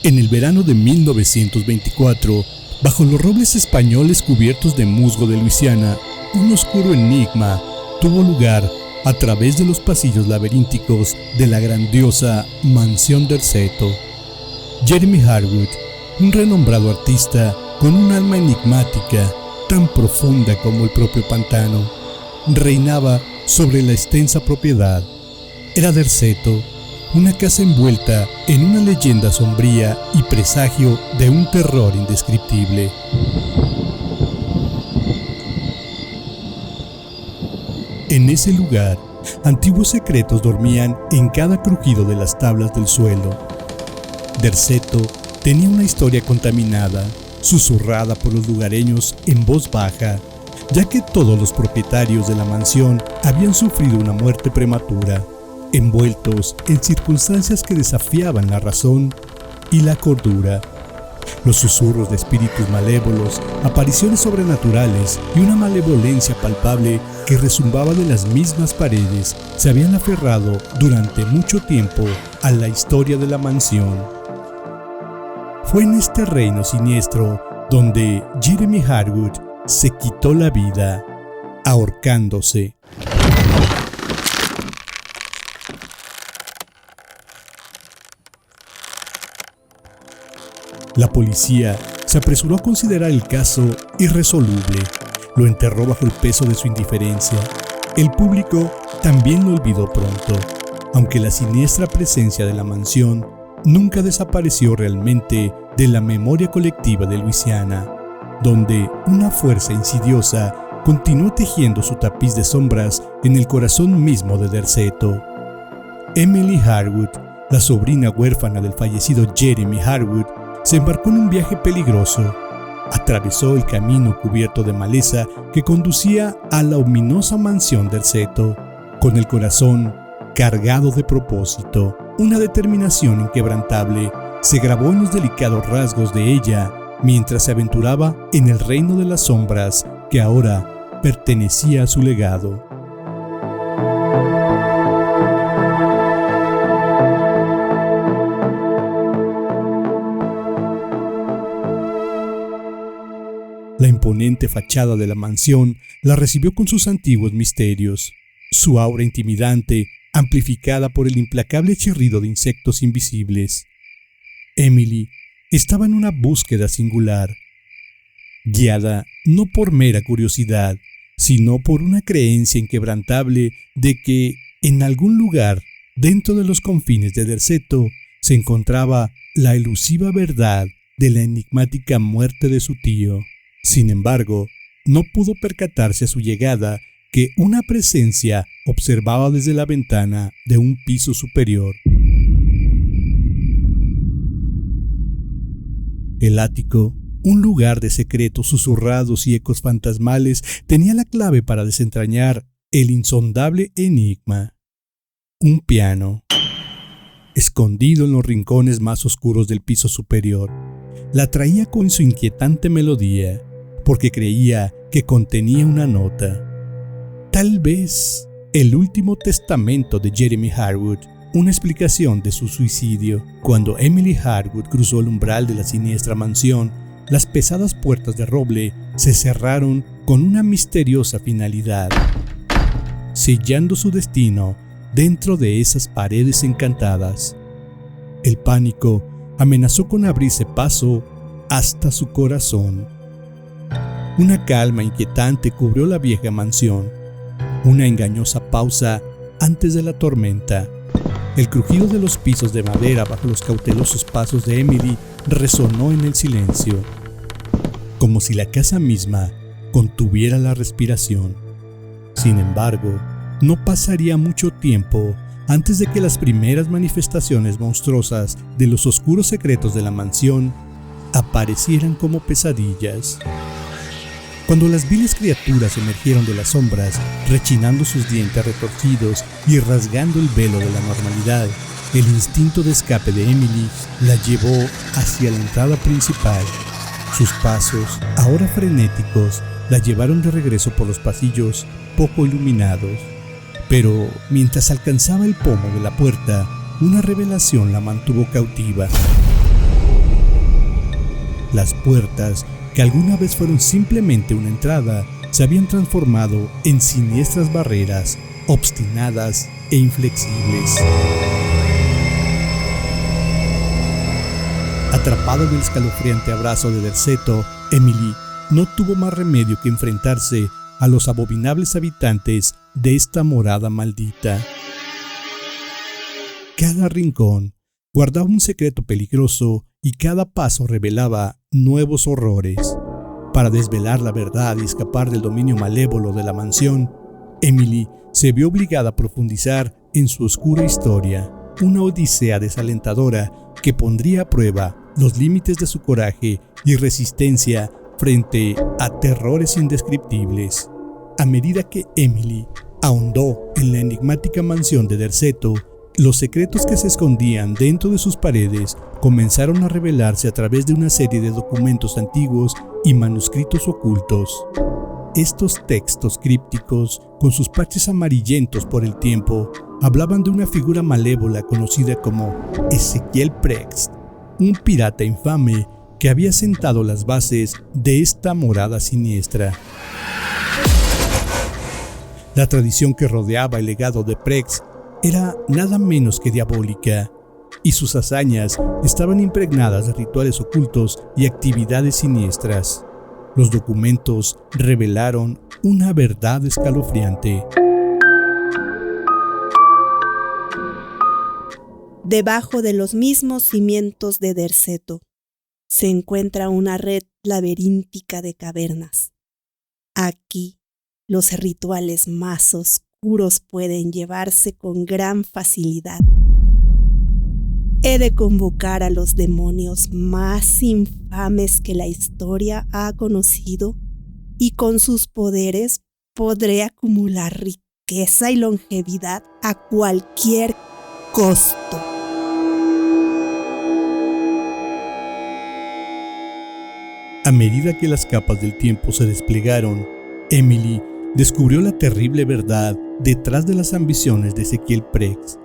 En el verano de 1924, bajo los robles españoles cubiertos de musgo de Luisiana, un oscuro enigma tuvo lugar a través de los pasillos laberínticos de la grandiosa Mansión Derceto. Jeremy Harwood, un renombrado artista con un alma enigmática tan profunda como el propio pantano, reinaba sobre la extensa propiedad. Era Derceto, una casa envuelta en una leyenda sombría y presagio de un terror indescriptible. En ese lugar, antiguos secretos dormían en cada crujido de las tablas del suelo. Derceto tenía una historia contaminada, susurrada por los lugareños en voz baja, ya que todos los propietarios de la mansión habían sufrido una muerte prematura, envueltos en circunstancias que desafiaban la razón y la cordura. Los susurros de espíritus malévolos, apariciones sobrenaturales y una malevolencia palpable que rezumbaba de las mismas paredes se habían aferrado durante mucho tiempo a la historia de la mansión. Fue en este reino siniestro donde Jeremy Harwood se quitó la vida, ahorcándose. La policía se apresuró a considerar el caso irresoluble. Lo enterró bajo el peso de su indiferencia. El público también lo olvidó pronto, aunque la siniestra presencia de la mansión nunca desapareció realmente de la memoria colectiva de Luisiana, donde una fuerza insidiosa continuó tejiendo su tapiz de sombras en el corazón mismo de Derceto. Emily Harwood, la sobrina huérfana del fallecido Jeremy Harwood, se embarcó en un viaje peligroso. Atravesó el camino cubierto de maleza que conducía a la ominosa mansión Derceto, con el corazón cargado de propósito. Una determinación inquebrantable se grabó en los delicados rasgos de ella mientras se aventuraba en el reino de las sombras que ahora pertenecía a su legado. La imponente fachada de la mansión la recibió con sus antiguos misterios, su aura intimidante amplificada por el implacable chirrido de insectos invisibles. Emily estaba en una búsqueda singular, guiada no por mera curiosidad, sino por una creencia inquebrantable de que en algún lugar dentro de los confines de Derceto se encontraba la elusiva verdad de la enigmática muerte de su tío. Sin embargo, no pudo percatarse a su llegada que una presencia observaba desde la ventana de un piso superior. El ático, un lugar de secretos susurrados y ecos fantasmales, tenía la clave para desentrañar el insondable enigma. Un piano, escondido en los rincones más oscuros del piso superior, la traía con su inquietante melodía, porque creía que contenía una nota. Tal vez el último testamento de Jeremy Harwood, una explicación de su suicidio. Cuando Emily Harwood cruzó el umbral de la siniestra mansión, las pesadas puertas de roble se cerraron con una misteriosa finalidad, sellando su destino dentro de esas paredes encantadas. El pánico amenazó con abrirse paso hasta su corazón. Una calma inquietante cubrió la vieja mansión, una engañosa pausa antes de la tormenta. El crujido de los pisos de madera bajo los cautelosos pasos de Emily resonó en el silencio, como si la casa misma contuviera la respiración. Sin embargo, no pasaría mucho tiempo antes de que las primeras manifestaciones monstruosas de los oscuros secretos de la mansión aparecieran como pesadillas. Cuando las viles criaturas emergieron de las sombras, rechinando sus dientes retorcidos y rasgando el velo de la normalidad, el instinto de escape de Emily la llevó hacia la entrada principal. Sus pasos, ahora frenéticos, la llevaron de regreso por los pasillos poco iluminados. Pero mientras alcanzaba el pomo de la puerta, una revelación la mantuvo cautiva. Las puertas, que alguna vez fueron simplemente una entrada, se habían transformado en siniestras barreras, obstinadas e inflexibles. Atrapada en el escalofriante abrazo de Derceto, Emily no tuvo más remedio que enfrentarse a los abominables habitantes de esta morada maldita. Cada rincón guardaba un secreto peligroso y cada paso revelaba nuevos horrores. Para desvelar la verdad y escapar del dominio malévolo de la mansión, Emily se vio obligada a profundizar en su oscura historia, una odisea desalentadora que pondría a prueba los límites de su coraje y resistencia frente a terrores indescriptibles. A medida que Emily ahondó en la enigmática mansión de Derceto, los secretos que se escondían dentro de sus paredes comenzaron a revelarse a través de una serie de documentos antiguos y manuscritos ocultos. Estos textos crípticos, con sus parches amarillentos por el tiempo, hablaban de una figura malévola conocida como Ezequiel Prext, un pirata infame que había sentado las bases de esta morada siniestra. La tradición que rodeaba el legado de Prext era nada menos que diabólica, y sus hazañas estaban impregnadas de rituales ocultos y actividades siniestras. Los documentos revelaron una verdad escalofriante. Debajo de los mismos cimientos de Derceto se encuentra una red laberíntica de cavernas. Aquí, los rituales más oscuros pueden llevarse con gran facilidad. He de convocar a los demonios más infames que la historia ha conocido y con sus poderes podré acumular riqueza y longevidad a cualquier costo. A medida que las capas del tiempo se desplegaron, Emily descubrió la terrible verdad detrás de las ambiciones de Ezequiel Prext.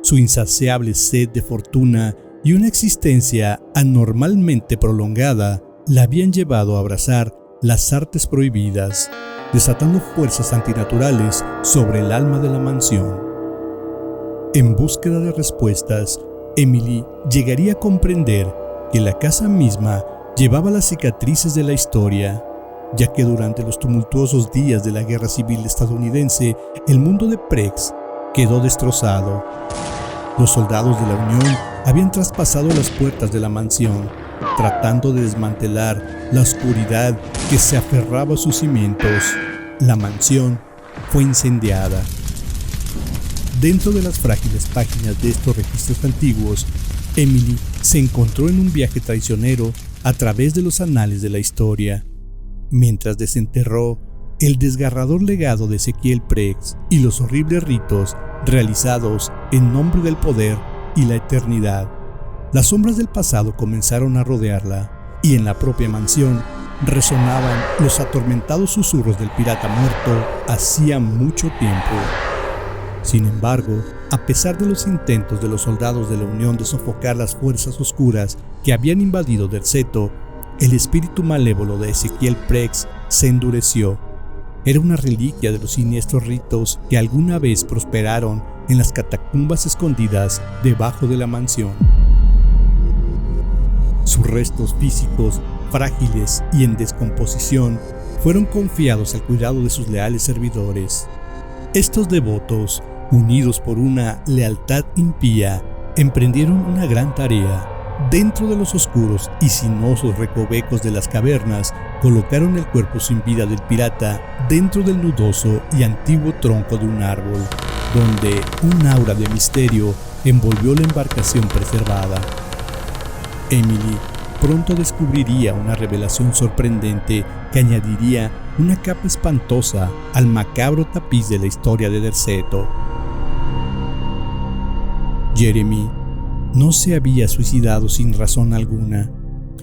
Su insaciable sed de fortuna y una existencia anormalmente prolongada la habían llevado a abrazar las artes prohibidas, desatando fuerzas antinaturales sobre el alma de la mansión. En búsqueda de respuestas, Emily llegaría a comprender que la casa misma llevaba las cicatrices de la historia, ya que durante los tumultuosos días de la Guerra Civil estadounidense, el mundo de Prext quedó destrozado. Los soldados de la Unión habían traspasado las puertas de la mansión, tratando de desmantelar la oscuridad que se aferraba a sus cimientos. La mansión fue incendiada. Dentro de las frágiles páginas de estos registros antiguos, Emily se encontró en un viaje traicionero a través de los anales de la historia, mientras desenterró el desgarrador legado de Ezequiel Prext y los horribles ritos realizados en nombre del poder y la eternidad. Las sombras del pasado comenzaron a rodearla, y en la propia mansión resonaban los atormentados susurros del pirata muerto hacía mucho tiempo. Sin embargo, a pesar de los intentos de los soldados de la Unión de sofocar las fuerzas oscuras que habían invadido Derceto, el espíritu malévolo de Ezequiel Prext se endureció. Era una reliquia de los siniestros ritos que alguna vez prosperaron en las catacumbas escondidas debajo de la mansión. Sus restos físicos, frágiles y en descomposición, fueron confiados al cuidado de sus leales servidores. Estos devotos, unidos por una lealtad impía, emprendieron una gran tarea. Dentro de los oscuros y sinuosos recovecos de las cavernas, colocaron el cuerpo sin vida del pirata dentro del nudoso y antiguo tronco de un árbol, donde un aura de misterio envolvió la embarcación preservada. Emily pronto descubriría una revelación sorprendente que añadiría una capa espantosa al macabro tapiz de la historia de Derceto. Jeremy no se había suicidado sin razón alguna.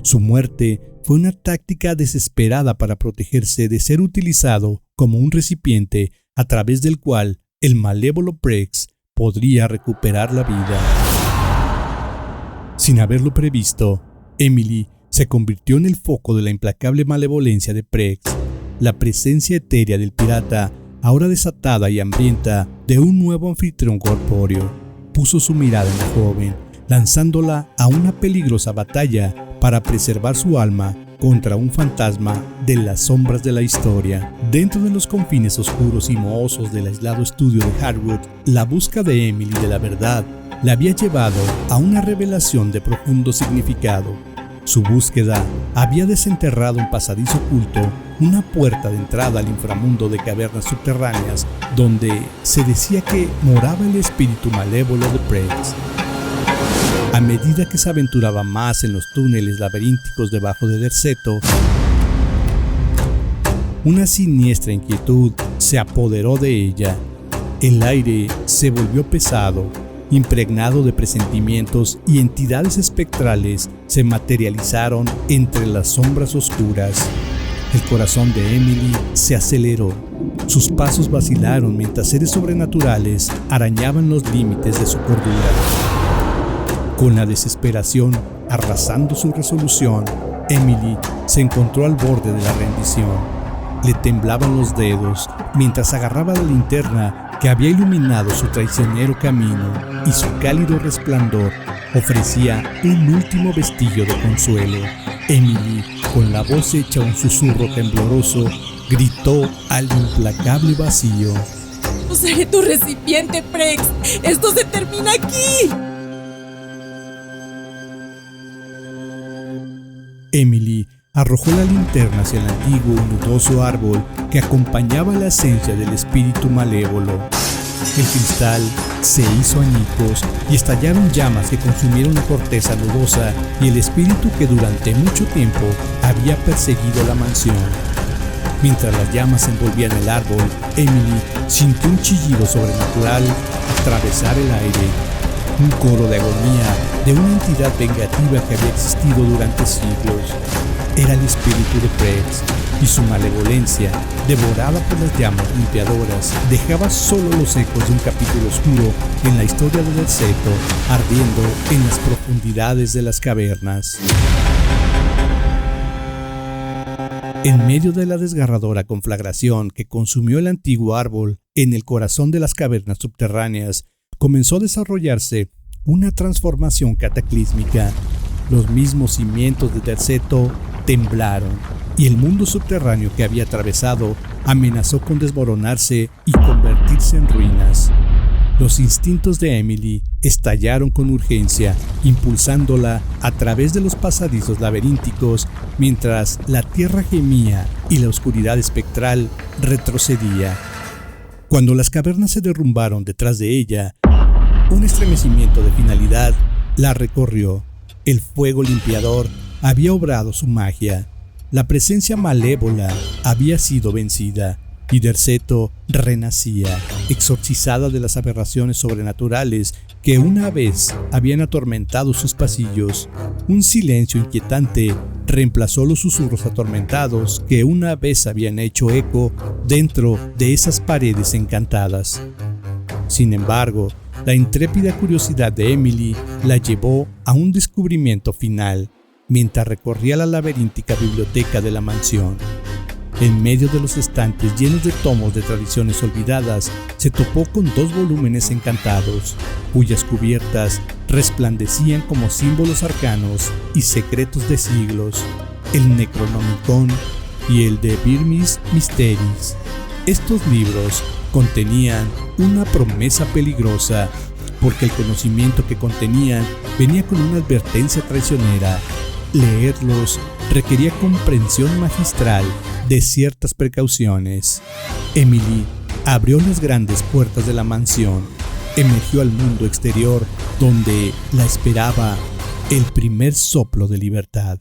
Su muerte fue una táctica desesperada para protegerse de ser utilizado como un recipiente a través del cual el malévolo Prext podría recuperar la vida. Sin haberlo previsto, Emily se convirtió en el foco de la implacable malevolencia de Prex. La presencia etérea del pirata, ahora desatada y hambrienta de un nuevo anfitrión corpóreo, puso su mirada en la joven, lanzándola a una peligrosa batalla para preservar su alma contra un fantasma de las sombras de la historia. Dentro de los confines oscuros y mohosos del aislado estudio de Hardwood, la búsqueda de Emily de la verdad la había llevado a una revelación de profundo significado. Su búsqueda había desenterrado un pasadizo oculto, una puerta de entrada al inframundo de cavernas subterráneas, donde se decía que moraba el espíritu malévolo de Prex. A medida que se aventuraba más en los túneles laberínticos debajo de Derceto, una siniestra inquietud se apoderó de ella. El aire se volvió pesado, impregnado de presentimientos, y entidades espectrales se materializaron entre las sombras oscuras. El corazón de Emily se aceleró. Sus pasos vacilaron mientras seres sobrenaturales arañaban los límites de su cordura. Con la desesperación arrasando su resolución, Emily se encontró al borde de la rendición. Le temblaban los dedos mientras agarraba la linterna que había iluminado su traicionero camino, y su cálido resplandor ofrecía un último vestigio de consuelo. Emily, con la voz hecha un susurro tembloroso, gritó al implacable vacío: ¡No seré tu recipiente, Prex! ¡Esto se termina aquí! Emily arrojó la linterna hacia el antiguo y nudoso árbol que acompañaba la esencia del espíritu malévolo. El cristal se hizo añicos y estallaron llamas que consumieron la corteza nudosa y el espíritu que durante mucho tiempo había perseguido la mansión. Mientras las llamas envolvían el árbol, Emily sintió un chillido sobrenatural atravesar el aire. Un coro de agonía de una entidad vengativa que había existido durante siglos. Era el espíritu de Prex, y su malevolencia, devorada por las llamas limpiadoras, dejaba solo los ecos de un capítulo oscuro en la historia de Derceto, ardiendo en las profundidades de las cavernas. En medio de la desgarradora conflagración que consumió el antiguo árbol en el corazón de las cavernas subterráneas, comenzó a desarrollarse una transformación cataclísmica. Los mismos cimientos de Derceto temblaron, y el mundo subterráneo que había atravesado amenazó con desmoronarse y convertirse en ruinas. Los instintos de Emily estallaron con urgencia, impulsándola a través de los pasadizos laberínticos, mientras la tierra gemía y la oscuridad espectral retrocedía. Cuando las cavernas se derrumbaron detrás de ella, un estremecimiento de finalidad la recorrió. El fuego limpiador había obrado su magia. La presencia malévola había sido vencida, y Derceto renacía, exorcizada de las aberraciones sobrenaturales que una vez habían atormentado sus pasillos. Un silencio inquietante reemplazó los susurros atormentados que una vez habían hecho eco dentro de esas paredes encantadas. Sin embargo, la intrépida curiosidad de Emily la llevó a un descubrimiento final mientras recorría la laberíntica biblioteca de la mansión. En medio de los estantes llenos de tomos de tradiciones olvidadas, se topó con 2 volúmenes encantados, cuyas cubiertas resplandecían como símbolos arcanos y secretos de siglos: el Necronomicon y el de Birmis Mysteries. Estos libros contenían una promesa peligrosa, porque el conocimiento que contenían venía con una advertencia traicionera. Leerlos requería comprensión magistral de ciertas precauciones. Emily abrió las grandes puertas de la mansión, emergió al mundo exterior, donde la esperaba el primer soplo de libertad.